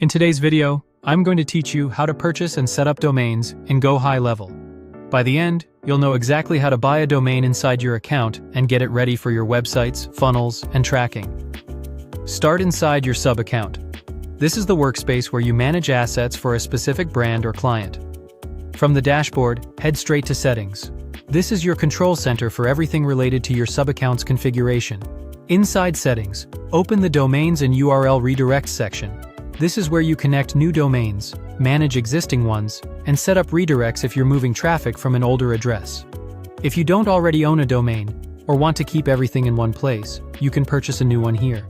In today's video, I'm going to teach you how to purchase and set up domains in Go High Level. By the end, you'll know exactly how to buy a domain inside your account and get it ready for your websites, funnels, and tracking. Start inside your sub-account. This is the workspace where you manage assets for a specific brand or client. From the dashboard, head straight to Settings. This is your control center for everything related to your sub-account's configuration. Inside Settings, open the Domains and URL Redirects section. This is where you connect new domains, manage existing ones, and set up redirects if you're moving traffic from an older address. If you don't already own a domain, or want to keep everything in one place, you can purchase a new one here.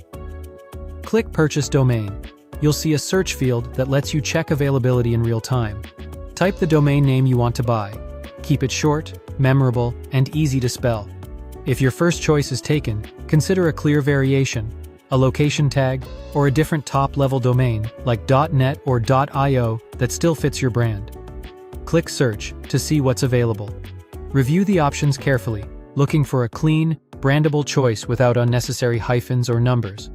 Click Purchase Domain. You'll see a search field that lets you check availability in real time. Type the domain name you want to buy. Keep it short, memorable, and easy to spell. If your first choice is taken, consider a clear variation, a location tag, or a different top-level domain like .net or .io that still fits your brand. Click Search to see what's available. Review the options carefully, looking for a clean, brandable choice without unnecessary hyphens or numbers.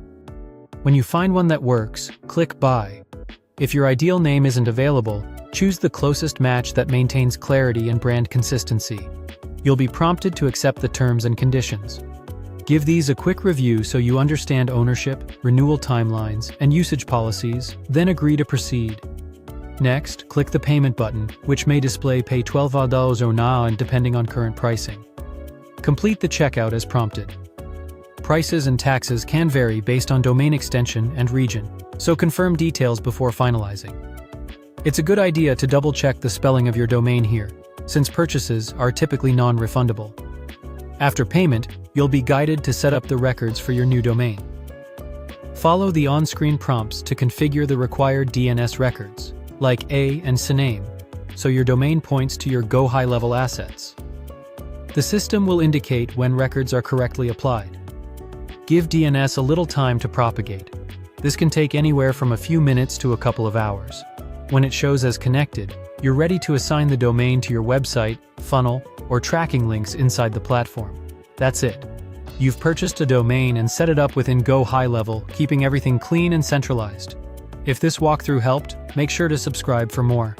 When you find one that works, click Buy. If your ideal name isn't available, choose the closest match that maintains clarity and brand consistency. You'll be prompted to accept the terms and conditions. Give these a quick review so you understand ownership, renewal timelines, and usage policies, then agree to proceed. Next, click the Payment button, which may display Pay $12 or not depending on current pricing. Complete the checkout as prompted. Prices and taxes can vary based on domain extension and region, so confirm details before finalizing. It's a good idea to double-check the spelling of your domain here, since purchases are typically non-refundable. After payment, you'll be guided to set up the records for your new domain. Follow the on-screen prompts to configure the required DNS records, like A and CNAME, so your domain points to your Go High Level assets. The system will indicate when records are correctly applied. Give DNS a little time to propagate. This can take anywhere from a few minutes to a couple of hours. When it shows as connected, you're ready to assign the domain to your website, funnel, or tracking links inside the platform. That's it. You've purchased a domain and set it up within Go High Level, keeping everything clean and centralized. If this walkthrough helped, make sure to subscribe for more.